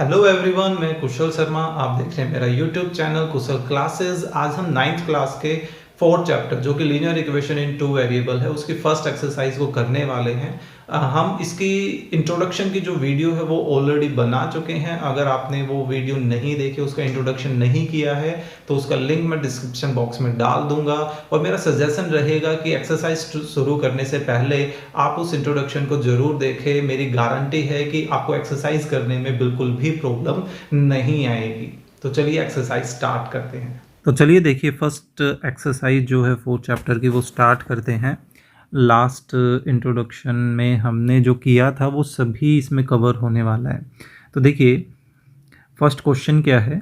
Hello everyone, मैं कुशल शर्मा। आप देख रहे हैं मेरा यूट्यूब चैनल कुशल क्लासेस। आज हम 9th क्लास के 4th चैप्टर जो कि linear equation in two variable है उसकी फर्स्ट एक्सरसाइज को करने वाले हैं। हम इसकी इंट्रोडक्शन की जो वीडियो है वो ऑलरेडी बना चुके हैं। अगर आपने वो वीडियो नहीं देखी, उसका इंट्रोडक्शन नहीं किया है, तो उसका लिंक मैं डिस्क्रिप्शन बॉक्स में डाल दूंगा। और मेरा सजेशन रहेगा कि एक्सरसाइज शुरू करने से पहले आप उस इंट्रोडक्शन को जरूर देखें। मेरी गारंटी है कि आपको एक्सरसाइज करने में बिल्कुल भी प्रॉब्लम नहीं आएगी। तो चलिए एक्सरसाइज स्टार्ट करते हैं। तो चलिए देखिए, फर्स्ट एक्सरसाइज जो है 4th चैप्टर की वो स्टार्ट करते हैं। लास्ट इंट्रोडक्शन में हमने जो किया था वो सभी इसमें कवर होने वाला है। तो देखिए फर्स्ट क्वेश्चन क्या है,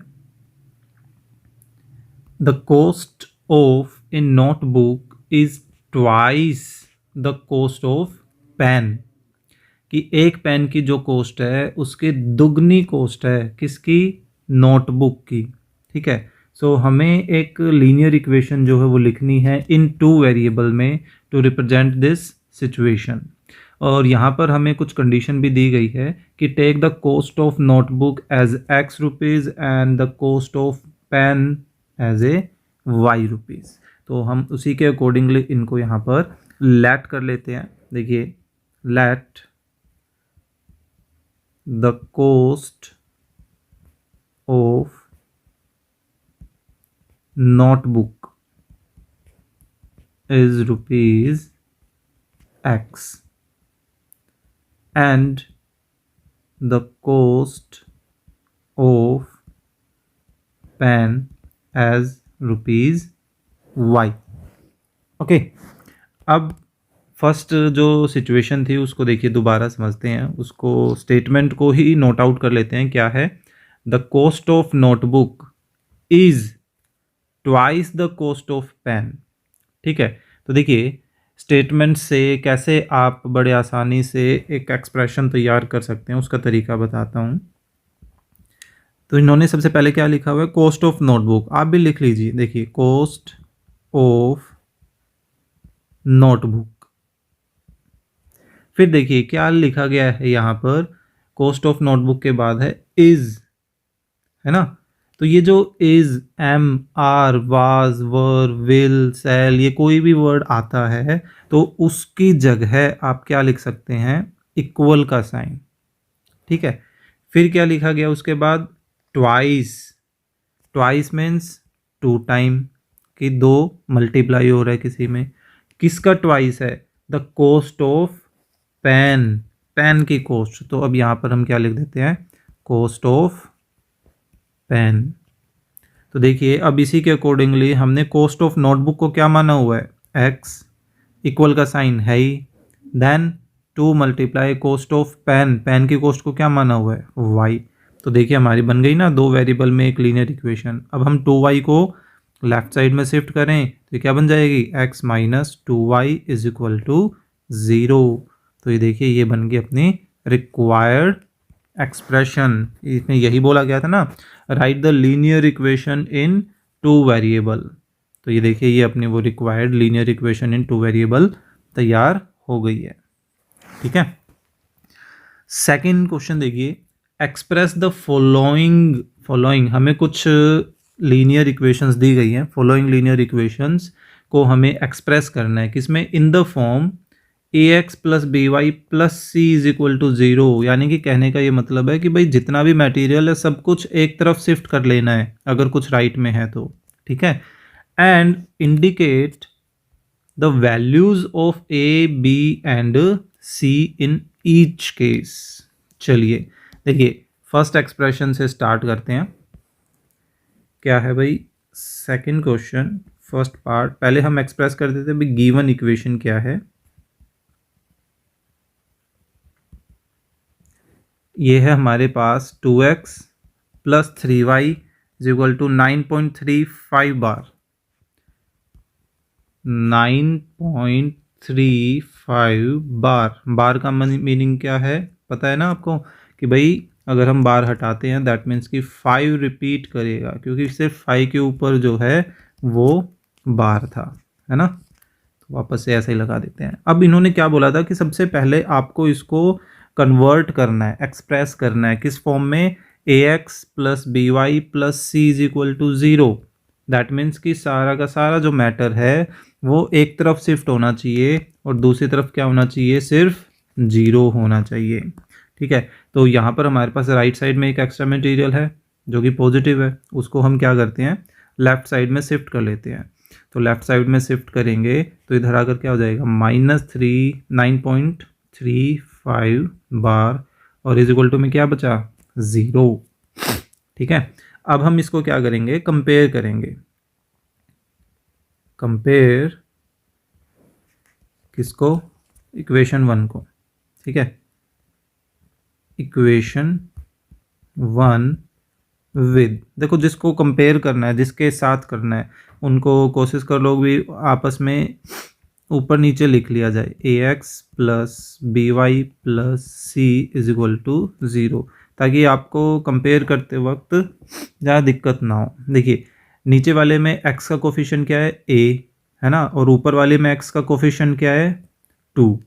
the cost of a notebook is twice the cost of pen. कि एक पेन की जो कॉस्ट है उसके दुगनी कॉस्ट है किसकी, नोटबुक की। ठीक है, सो हमें एक लीनियर इक्वेशन जो है वो लिखनी है इन टू वेरिएबल में टू रिप्रेजेंट दिस सिचुएशन। और यहाँ पर हमें कुछ कंडीशन भी दी गई है कि take the cost of notebook as x rupees and the cost of pen as a y rupees. तो हम उसी के अकॉर्डिंगली इनको यहाँ पर लेट कर लेते हैं। देखिए, late the cost of notebook is rupees X and the cost of pen as rupees Y। Okay, अब फर्स्ट जो सिचुएशन थी उसको देखिए दोबारा समझते हैं। उसको स्टेटमेंट को ही नोट आउट कर लेते हैं। क्या है, the cost of notebook is twice the cost of pen. ठीक है, तो देखिए स्टेटमेंट से कैसे आप बड़े आसानी से एक एक्सप्रेशन तैयार कर सकते हैं उसका तरीका बताता हूँ। तो इन्होंने सबसे पहले क्या लिखा हुआ है, कॉस्ट ऑफ नोटबुक। आप भी लिख लीजिए, देखिए कॉस्ट ऑफ नोटबुक। फिर देखिए क्या लिखा गया है यहाँ पर, कॉस्ट ऑफ नोटबुक के बाद है इज, है ना। तो ये जो is, am, are, was, were, will, shall, ये कोई भी वर्ड आता है तो उसकी जगह आप क्या लिख सकते हैं, इक्वल का साइन। ठीक है, फिर क्या लिखा गया उसके बाद, twice. Twice means two time, कि दो मल्टीप्लाई हो रहा है किसी में। किसका ट्वाइस है, the cost of pen, pen की कॉस्ट। तो अब यहाँ पर हम क्या लिख देते हैं, कॉस्ट ऑफ पेन। तो देखिए अब इसी के अकॉर्डिंगली हमने कॉस्ट ऑफ नोटबुक को क्या माना हुआ है, x, इक्वल का साइन है ही, then 2 multiply cost of pen, pen की कॉस्ट को क्या माना हुआ है, y। तो देखिए हमारी बन गई ना दो वेरिएबल में एक लीनियर इक्वेशन। अब हम 2y को लेफ्ट साइड में शिफ्ट करें तो क्या बन जाएगी, x minus 2y is equal to 0। तो ये देखिए ये बन गई अपनी रिक्वायर्ड एक्सप्रेशन। इसमें यही बोला गया था ना, right the linear equation in two variable. तो ये देखिए ये अपनी वो required linear equation in two variable तैयार हो गई है। ठीक है, सेकंड क्वेश्चन देखिए, एक्सप्रेस द फॉलोइंग। फॉलोइंग हमें कुछ लीनियर इक्वेशंस दी गई हैं। फॉलोइंग लीनियर इक्वेशंस को हमें एक्सप्रेस करना है किसमें, in the form ax plus b y plus c is equal to 0। यानी कि कहने का ये मतलब है कि भाई जितना भी मटेरियल है सब कुछ एक तरफ शिफ्ट कर लेना है अगर कुछ राइट में है तो। ठीक है, and indicate the values of a, b and c in each case. चलिए देखिए फर्स्ट एक्सप्रेशन से स्टार्ट करते हैं। क्या है भाई, सेकंड क्वेश्चन फर्स्ट पार्ट। पहले हम एक्सप्रेस कर देते हैं भाई गिवन इक्वेशन क्या है। ये है हमारे पास 2x plus 3y is equal to 9.35 bar. 9.35 bar. Bar का मीनिंग क्या है पता है ना आपको, कि भाई अगर हम बार हटाते हैं दैट मीन्स कि 5 रिपीट करेगा, क्योंकि सिर्फ 5 के ऊपर जो है वो बार था, है ना। तो वापस से ऐसे ही लगा देते हैं। अब इन्होंने क्या बोला था कि सबसे पहले आपको इसको कन्वर्ट करना है, एक्सप्रेस करना है किस फॉर्म में, ax plus b y plus c is equal to 0। That means कि सारा का सारा जो मैटर है वो एक तरफ शिफ्ट होना चाहिए और दूसरी तरफ क्या होना चाहिए, सिर्फ 0 होना चाहिए। ठीक है, तो यहाँ पर हमारे पास राइट साइड में एक एक्स्ट्रा मटेरियल है जो कि पॉजिटिव है, उसको हम क्या करते हैं, लेफ्ट साइड में शिफ्ट कर लेते हैं। तो लेफ्ट साइड में शिफ्ट करेंगे तो इधर आकर क्या हो जाएगा, -9.35 बार और इज इक्वल टू में क्या बचा, 0। ठीक है, अब हम इसको क्या करेंगे, कंपेयर करेंगे। कंपेयर किसको, इक्वेशन 1 को। ठीक है, इक्वेशन 1 विद, देखो जिसको कंपेयर करना है, जिसके साथ करना है, उनको कोशिश कर लो भी आपस में ऊपर नीचे लिख लिया जाए, ax plus b y plus c is equal to 0, ताकि आपको कंपेयर करते वक्त ज़्यादा दिक्कत ना हो। देखिए नीचे वाले में x का कोफिशिएंट क्या है, a है ना, और ऊपर वाले में x का कोफिशिएंट क्या है, 2।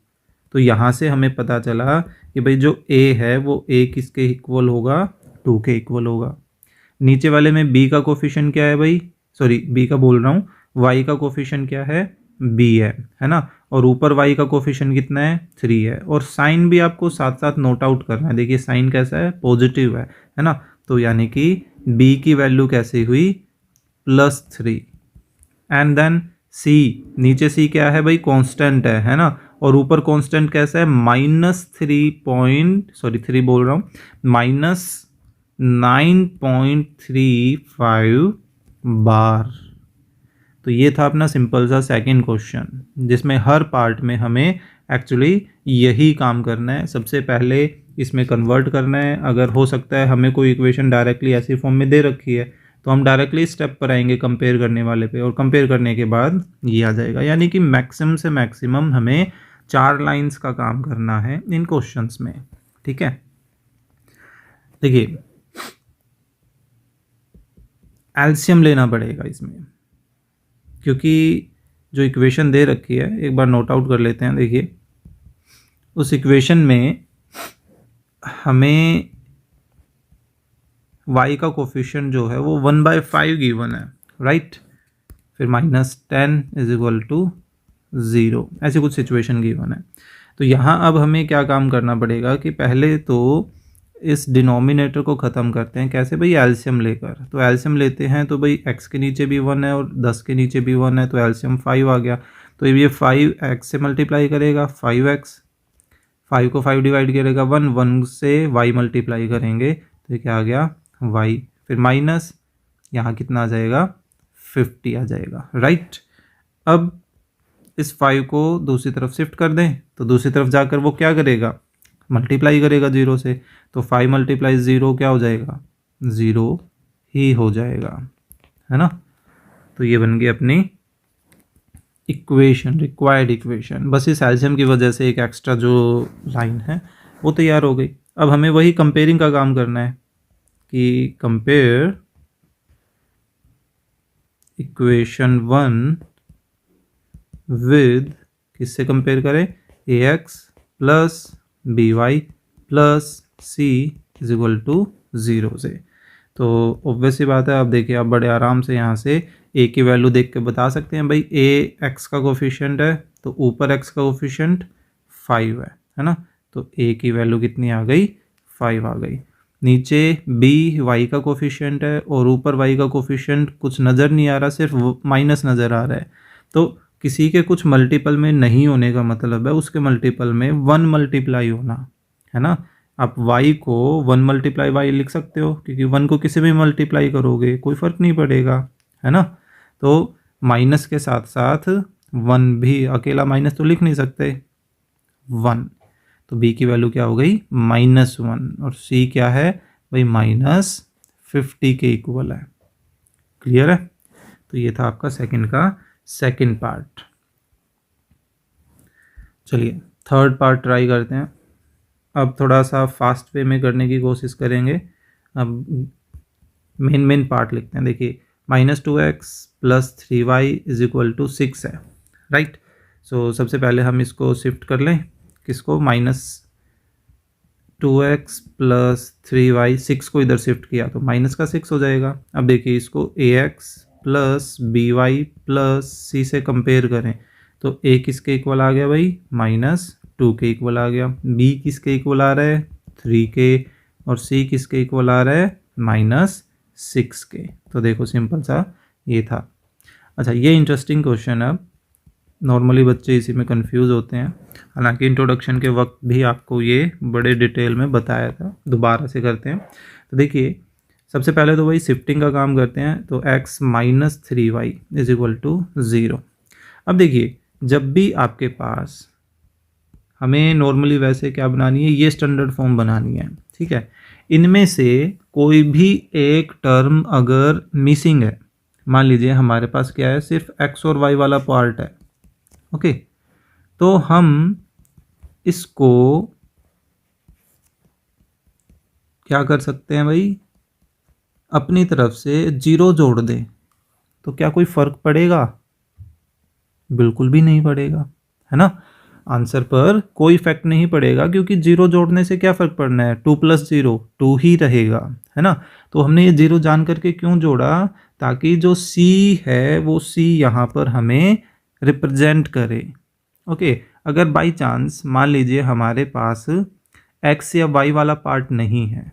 तो यहाँ से हमें पता चला कि भाई जो a है वो a किसके इक्वल होगा, 2 के इक्वल होगा। नीचे वाले में b का कोफिशिएंट क्या है भाई, सॉरी b का बोल रहा हूँ, y का कोफिशिएंट क्या है, b है ना, और ऊपर y का कोफिशिएंट कितना है, 3 है। और साइन भी आपको साथ साथ नोट आउट करना है। देखिए साइन कैसा है, पॉजिटिव है ना, तो यानी कि b की वैल्यू कैसी हुई, +3। एंड देन c, नीचे c क्या है भाई, कांस्टेंट है ना, और ऊपर कांस्टेंट कैसा है, -3 बोल रहा हूँ, -9.35 बार। तो ये था अपना सिंपल सा सेकंड क्वेश्चन, जिसमें हर पार्ट में हमें एक्चुअली यही काम करना है। सबसे पहले इसमें कन्वर्ट करना है, अगर हो सकता है हमें कोई इक्वेशन डायरेक्टली ऐसी फॉर्म में दे रखी है तो हम डायरेक्टली स्टेप पर आएंगे कंपेयर करने वाले पे, और कंपेयर करने के बाद ये आ जाएगा। यानी कि मैक्सिमम से मैक्सिमम हमें 4 लाइंस का काम करना है इन क्वेश्चंस में। ठीक है, देखिए एलसीएम लेना पड़ेगा इसमें, क्योंकि जो इक्वेशन दे रखी है एक बार नोट आउट कर लेते हैं। देखिए उस इक्वेशन में हमें y का कोफिशिएंट जो है वो 1/5 गिवन है, राइट, फिर -10 इज इक्वल टू 0, ऐसी कुछ सिचुएशन गिवन है। तो यहाँ अब हमें क्या काम करना पड़ेगा कि पहले तो इस डिनोमिनेटर को ख़त्म करते हैं। कैसे भाई, एलसीएम लेकर। तो एलसीएम लेते हैं तो भाई x के नीचे भी 1 है और 10 के नीचे भी 1 है, तो एलसीएम 5 आ गया। तो ये 5x से मल्टीप्लाई करेगा 5x, 5 को 5 डिवाइड करेगा 1 से y मल्टीप्लाई करेंगे तो क्या आ गया, y, फिर माइनस यहाँ कितना आ जाएगा, 50 आ जाएगा, राइट। अब इस 5 को दूसरी तरफ शिफ्ट कर दें तो दूसरी तरफ जाकर वो क्या करेगा, मल्टीप्लाई करेगा 0 से, तो 5 × 0 क्या हो जाएगा, 0 ही हो जाएगा, है ना। तो ये बन गई अपनी इक्वेशन, रिक्वायर्ड इक्वेशन। बस इस एलसीएम की वजह से एक एक्स्ट्रा जो लाइन है वो तैयार हो गई। अब हमें वही कंपेयरिंग का काम करना है कि कंपेयर इक्वेशन 1 विद, किससे कंपेयर करें, ax plus b y plus c is equal to 0 से। तो ऑब्वियस सी बात है, अब देखिए आप बड़े आराम से यहाँ से a की वैल्यू देख के बता सकते हैं भाई a x का कोफिशिएंट है तो ऊपर x का कोफिशिएंट 5 है ना, तो a की वैल्यू कितनी आ गई, 5 आ गई। नीचे b y का कोफिशिएंट है और ऊपर y का कोफिशिएंट कुछ नज़र नहीं आ रहा, सिर्फ माइनस नज़र आ रहा है। तो किसी के कुछ मल्टीपल में नहीं होने का मतलब है उसके मल्टीपल में 1 मल्टीप्लाई होना, है ना। आप y को 1 × y लिख सकते हो, क्योंकि 1 को किसी भी मल्टीप्लाई करोगे कोई फ़र्क नहीं पड़ेगा, है ना। तो माइनस के साथ साथ 1 भी, अकेला माइनस तो लिख नहीं सकते, 1। तो b की वैल्यू क्या हो गई, -1, और c क्या है भाई, -50 के इक्वल है। क्लियर है। तो ये था आपका सेकंड का सेकंड पार्ट। चलिए थर्ड पार्ट ट्राई करते हैं। अब थोड़ा सा फास्ट वे में करने की कोशिश करेंगे। अब मेन पार्ट लिखते हैं। देखिए -2x + 3y is equal to 6 है, राइट। सो सबसे पहले हम इसको शिफ्ट कर लें, किसको, 2x प्लस 3y, 6 को इधर शिफ्ट किया तो माइनस का 6 हो जाएगा। अब देखिए इसको ax plus by plus c से कंपेयर करें तो a किसके इक्वल आ गया भाई, -2 के इक्वल आ गया। b किसके इक्वल आ रहा है, 3 के, और c किसके इक्वल आ रहा है, -6 के। तो देखो सिंपल सा ये था। अच्छा, ये इंटरेस्टिंग क्वेश्चन है। अब नॉर्मली बच्चे इसी में कंफ्यूज होते हैं, हालांकि इंट्रोडक्शन के वक्त भी आपको ये बड़े डिटेल में बताया था। दोबारा से करते हैं। तो देखिए सबसे पहले तो वही शिफ्टिंग का काम करते हैं। तो x - 3y = 0। अब देखिए जब भी आपके पास, हमें नॉर्मली वैसे क्या बनानी है, ये स्टैंडर्ड फॉर्म बनानी है, ठीक है। इनमें से कोई भी एक टर्म अगर मिसिंग है, मान लीजिए हमारे पास क्या है, सिर्फ x और y वाला पार्ट है, ओके, तो हम इसको क्या कर सकते हैं भाई, अपनी तरफ से 0 जोड़ दें। तो क्या कोई फर्क पड़ेगा, बिल्कुल भी नहीं पड़ेगा, है ना। आंसर पर कोई इफेक्ट नहीं पड़ेगा, क्योंकि 0 जोड़ने से क्या फ़र्क पड़ना है, 2 + 0 2 ही रहेगा, है ना। तो हमने ये 0 जान करके क्यों जोड़ा, ताकि जो c है वो c यहाँ पर हमें रिप्रेजेंट करे, ओके। अगर बाई चांस मान लीजिए हमारे पास x या y वाला पार्ट नहीं है,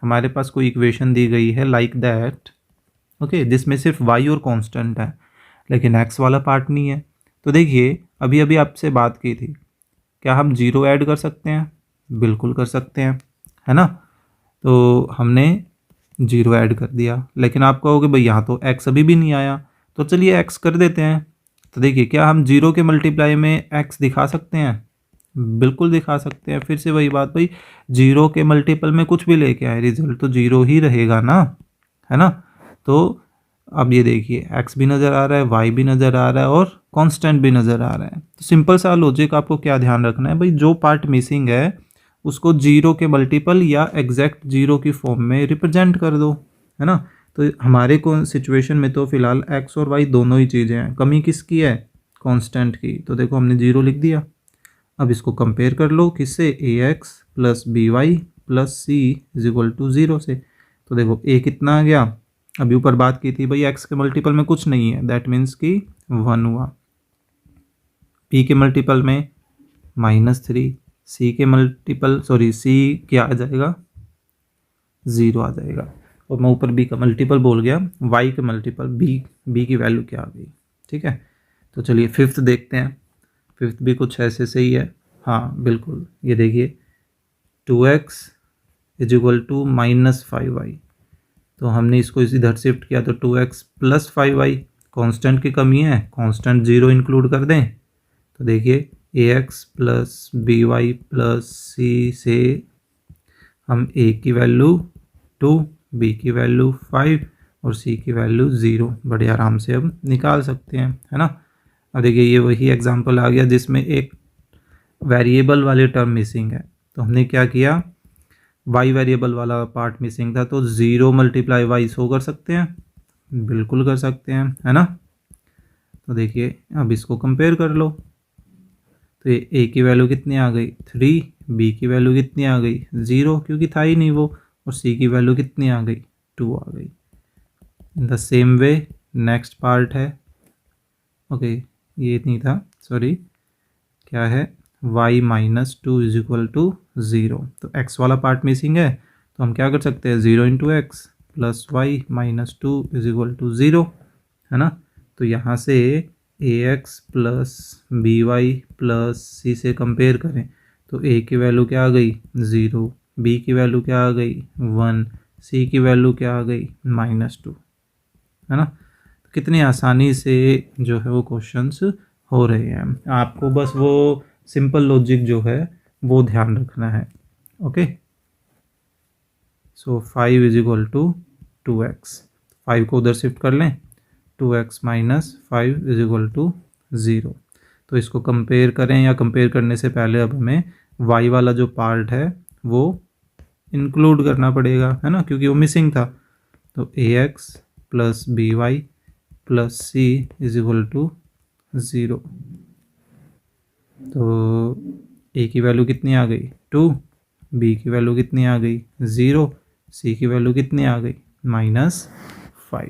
हमारे पास कोई इक्वेशन दी गई है लाइक दैट, ओके, जिसमें सिर्फ y और कांस्टेंट है लेकिन x वाला पार्ट नहीं है, तो देखिए अभी अभी आपसे बात की थी, क्या हम 0 ऐड कर सकते हैं, बिल्कुल कर सकते हैं, है ना। तो हमने 0 ऐड कर दिया, लेकिन आप कहोगे भाई यहाँ तो x अभी भी नहीं आया, तो चलिए x कर देते हैं। तो देखिए क्या हम 0 के मल्टीप्लाई में x दिखा सकते हैं, बिल्कुल दिखा सकते हैं। फिर से वही बात भाई, 0 के मल्टीपल में कुछ भी लेके आए रिजल्ट तो 0 ही रहेगा ना, है ना। तो अब ये देखिए x भी नज़र आ रहा है, y भी नज़र आ रहा है और कांस्टेंट भी नज़र आ रहा है। तो सिंपल सा लॉजिक आपको क्या ध्यान रखना है भाई, जो पार्ट मिसिंग है उसको 0 के मल्टीपल या एग्जैक्ट 0 की फॉर्म में रिप्रेजेंट कर दो, है ना। तो हमारे को सिचुएशन में तो फिलहाल x और y दोनों ही चीज़ें हैं, कमी किसकी है, कांस्टेंट की। तो देखो हमने 0 लिख दिया। अब इसको कंपेयर कर लो किससे, ax plus by plus c = 0 से। तो देखो a कितना आ गया, अभी ऊपर बात की थी भाई x के मल्टीपल में कुछ नहीं है, दैट मीन्स कि 1 हुआ। p के मल्टीपल में -3, c के मल्टीपल c क्या आ जाएगा, 0 आ जाएगा। और मैं ऊपर b का मल्टीपल बोल गया, y के मल्टीपल b की वैल्यू क्या आ गई, ठीक है। तो चलिए फिफ्थ देखते हैं। फिफ्थ भी कुछ ऐसे सही है, हाँ बिल्कुल। ये देखिए 2x = -5y, तो हमने इसको इधर शिफ्ट किया तो 2x प्लस 5y, कांस्टेंट की कमी है, कांस्टेंट 0 इंक्लूड कर दें। तो देखिए ax plus by plus c से हम a की वैल्यू 2, b की वैल्यू 5 और c की वैल्यू 0 बड़े आराम से अब निकाल सकते हैं, है ना। अब देखिए ये वही एग्जांपल आ गया जिसमें एक वेरिएबल वाले टर्म मिसिंग है। तो हमने क्या किया, y वेरिएबल वाला पार्ट मिसिंग था, तो 0 × y शो कर सकते हैं, बिल्कुल कर सकते हैं, है ना। तो देखिए अब इसको कंपेयर कर लो, तो ये a की वैल्यू कितनी आ गई 3, b की वैल्यू कितनी आ गई 0 क्योंकि था ही नहीं वो, और c की वैल्यू कितनी आ गई 2 आ गई। In the same way next part है, ओके ये नहीं था, सॉरी, क्या है y - 2 = 0। तो x वाला पार्ट मिसिंग है, तो हम क्या कर सकते हैं 0 × x प्लस y - 2 = 0, है ना। तो यहाँ से ax plus by plus c से कंपेयर करें तो a की वैल्यू क्या आ गई 0, b की वैल्यू क्या आ गई 1, c की वैल्यू क्या आ गई -2, है ना। तो कितनी आसानी से जो है वो क्वेश्चंस हो रहे हैं, आपको बस वो सिंपल लॉजिक जो है वो ध्यान रखना है, ओके। सो 5 = 2x, 5 को उधर शिफ्ट कर लें, 2x - 5 = 0। तो इसको कंपेयर करें, या कंपेयर करने से पहले अब हमें y वाला जो पार्ट है वो इंक्लूड करना पड़ेगा, है ना, क्योंकि वो मिसिंग था। तो ax plus by plus c = 0। तो a की वैल्यू कितनी आ गई 2, बी की वैल्यू कितनी आ गई 0, सी की वैल्यू कितनी आ गई -5।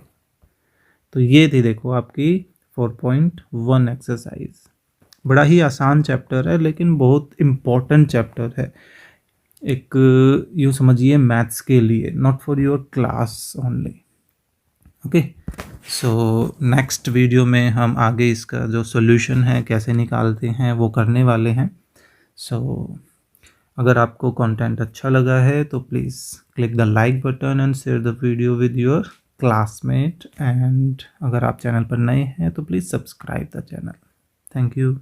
तो ये थी देखो आपकी 4.1 एक्सरसाइज। बड़ा ही आसान चैप्टर है लेकिन बहुत इम्पोर्टेंट चैप्टर है, एक यूँ समझिए मैथ्स के लिए, not for your class only. Okay, so next video में हम आगे इसका जो सॉल्यूशन है कैसे निकालते हैं वो करने वाले हैं। सो अगर आपको कंटेंट अच्छा लगा है तो please click the like button and share the video with your classmate, and अगर आप चैनल पर नए हैं तो please subscribe the channel. Thank you.